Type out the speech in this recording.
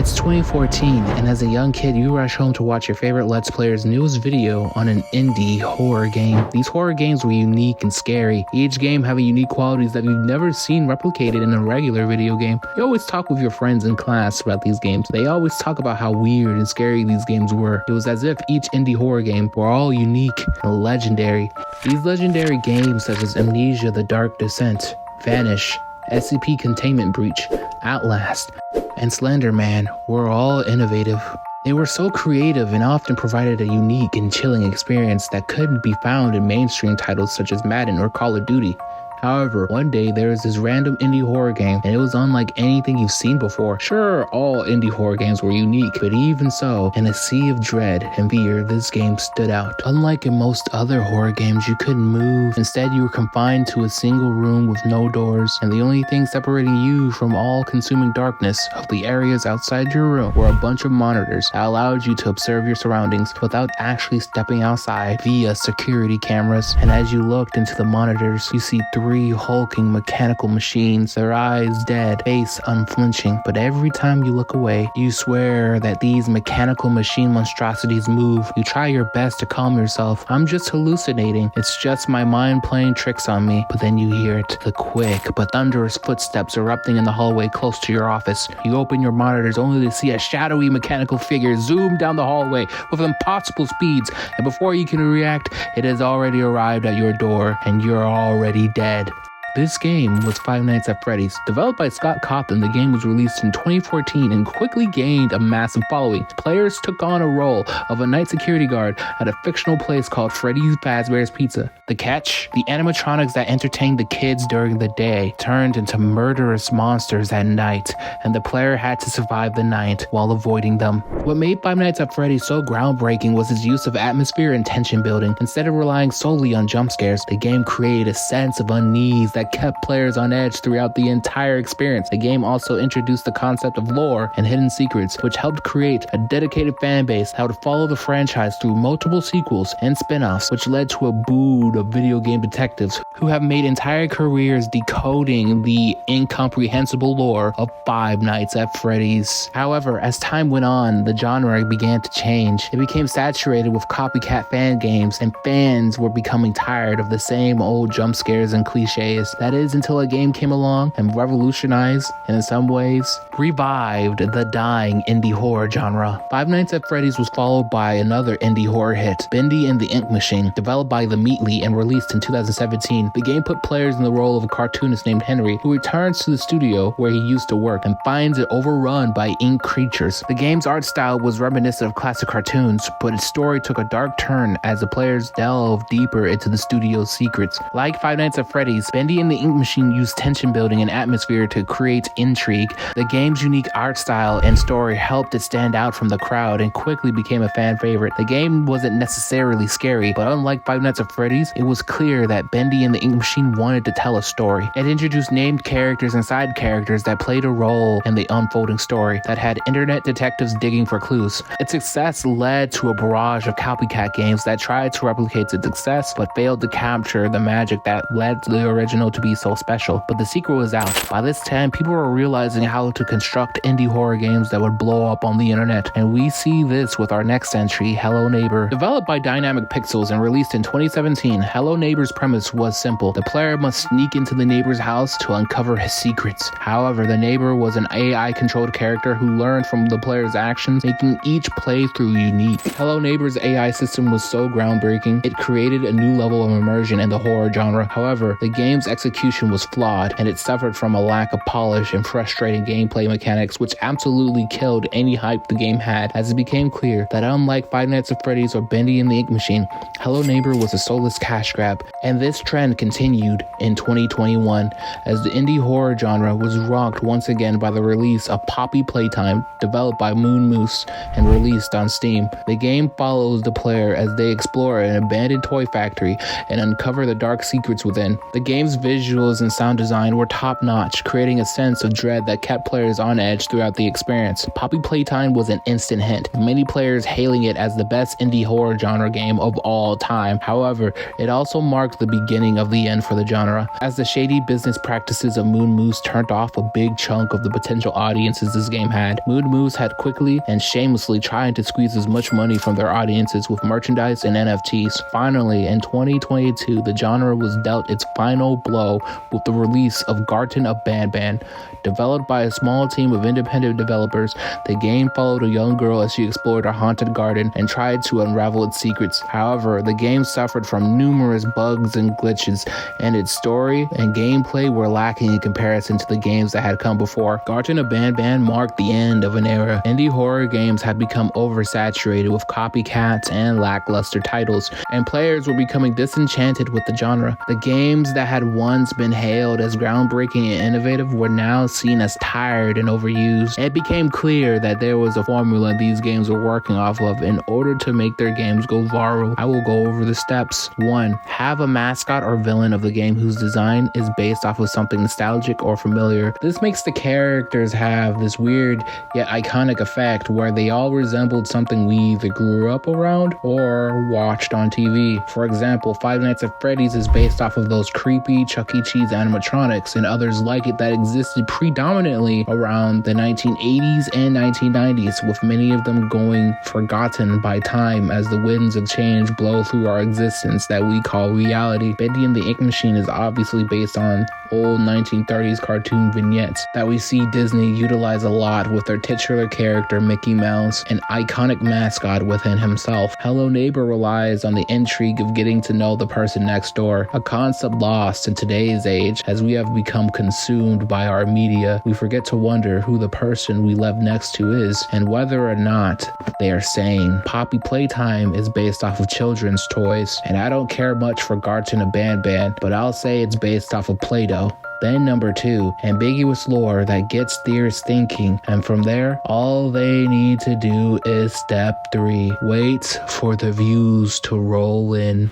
It's 2014, and as a young kid, you rush home to watch your favorite Let's Player's newest video on an indie horror game. These horror games were unique and scary, each game having unique qualities that you've never seen replicated in a regular video game. You always talk with your friends in class about these games. They always talk about how weird and scary these games were. It was as if each indie horror game were all unique and legendary. These legendary games such as Amnesia: The Dark Descent, Vanish, SCP Containment Breach, Outlast, and Slender Man were all innovative. They were so creative and often provided a unique and chilling experience that couldn't be found in mainstream titles such as Madden or Call of Duty. However, one day there was this random indie horror game, and it was unlike anything you've seen before. Sure, all indie horror games were unique, but even so, in a sea of dread and fear, this game stood out. Unlike in most other horror games, you couldn't move. Instead, you were confined to a single room with no doors, and the only thing separating you from all-consuming darkness of the areas outside your room were a bunch of monitors that allowed you to observe your surroundings without actually stepping outside via security cameras. And as you looked into the monitors, you see three hulking mechanical machines, their eyes dead, face unflinching. But every time you look away, you swear that these mechanical machine monstrosities move. You try your best to calm yourself. I'm just hallucinating. It's just my mind playing tricks on me. But then you hear it, the quick but thunderous footsteps erupting in the hallway close to your office. You open your monitors only to see a shadowy mechanical figure zoom down the hallway with impossible speeds, and before you can react, it has already arrived at your door and you're already dead. This game was Five Nights at Freddy's. Developed by cawthon, the game was released in 2014 and quickly gained a massive following. Players took on a role of a night security guard at a fictional place called Freddy's Fazbear's Pizza. The catch? The animatronics that entertained the kids during the day turned into murderous monsters at night, and the player had to survive the night while avoiding them. What made Five Nights at Freddy's so groundbreaking was its use of atmosphere and tension building. Instead of relying solely on jump scares, the game created a sense of unease that kept players on edge throughout the entire experience. The game also introduced the concept of lore and hidden secrets, which helped create a dedicated fan base that would follow the franchise through multiple sequels and spin-offs, which led to a brood of video game detectives who have made entire careers decoding the incomprehensible lore of Five Nights at Freddy's. However, as time went on, the genre began to change. It became saturated with copycat fan games, and fans were becoming tired of the same old jump scares and cliches. That is, until a game came along and revolutionized, and in some ways, revived the dying indie horror genre. Five Nights at Freddy's was followed by another indie horror hit, Bendy and the Ink Machine. Developed by The Meatly and released in 2017, the game put players in the role of a cartoonist named Henry, who returns to the studio where he used to work and finds it overrun by ink creatures. The game's art style was reminiscent of classic cartoons, but its story took a dark turn as the players delved deeper into the studio's secrets. Like Five Nights at Freddy's, Bendy and the Ink Machine used tension building and atmosphere to create intrigue. The game's unique art style and story helped it stand out from the crowd and quickly became a fan favorite. The game wasn't necessarily scary, but unlike Five Nights at Freddy's, it was clear that Bendy and the Ink Machine wanted to tell a story. It introduced named characters and side characters that played a role in the unfolding story that had internet detectives digging for clues. Its success led to a barrage of copycat games that tried to replicate its success but failed to capture the magic that led the original to be so special. But the sequel was out. By this time, people were realizing how to construct indie horror games that would blow up on the internet, and we see this with our next entry, Hello Neighbor. Developed by Dynamic Pixels and released in 2017, Hello Neighbor's premise was simple. The player must sneak into the neighbor's house to uncover his secrets. However, the neighbor was an AI-controlled character who learned from the player's actions, making each playthrough unique. Hello Neighbor's AI system was so groundbreaking, it created a new level of immersion in the horror genre. However, the game's execution was flawed, and it suffered from a lack of polish and frustrating gameplay mechanics, which absolutely killed any hype the game had, as it became clear that unlike Five Nights at Freddy's or Bendy and the Ink Machine, Hello Neighbor was a soulless cash grab. And this trend continued in 2021 as the indie horror genre was rocked once again by the release of Poppy Playtime, developed by Moon Moose and released on Steam. The game follows the player as they explore an abandoned toy factory and uncover the dark secrets within. The game's visuals and sound design were top-notch, creating a sense of dread that kept players on edge throughout the experience. Poppy Playtime was an instant hit, many players hailing it as the best indie horror genre game of all time. However, it also marked marked the beginning of the end for the genre, as the shady business practices of Moon Moose turned off a big chunk of the potential audiences this game had. Moon Moose had quickly and shamelessly tried to squeeze as much money from their audiences with merchandise and NFTs. Finally, in 2022, the genre was dealt its final blow with the release of Garten of Banban. Developed by a small team of independent developers, the game followed a young girl as she explored a haunted garden and tried to unravel its secrets. However, the game suffered from numerous bugs and glitches, and its story and gameplay were lacking in comparison to the games that had come before. Garten of Banban marked the end of an era. Indie horror games had become oversaturated with copycats and lackluster titles, and players were becoming disenchanted with the genre. The games that had once been hailed as groundbreaking and innovative were now seen as tired and overused. It became clear that there was a formula these games were working off of in order to make their games go viral. I will go over the steps. 1. Have a mascot or villain of the game whose design is based off of something nostalgic or familiar. This makes the characters have this weird yet iconic effect where they all resembled something we either grew up around or watched on TV. For example, Five Nights at Freddy's is based off of those creepy Chuck E. Cheese animatronics and others like it that existed predominantly around the 1980s and 1990s, with many of them going forgotten by time as the winds of change blow through our existence that we call reality. Bendy and the Ink Machine is obviously based on old 1930s cartoon vignettes that we see Disney utilize a lot with their titular character Mickey Mouse, an iconic mascot within himself. Hello Neighbor relies on the intrigue of getting to know the person next door, a concept lost in today's age as we have become consumed by our media. We forget to wonder who the person we live next to is and whether or not they are sane. Poppy Playtime is based off of children's toys, and I don't care much for Garten of Banban, but I'll say it's based off of Play-Doh. Then number 2, ambiguous lore that gets theorists thinking, and from there, all they need to do is step 3, wait for the views to roll in.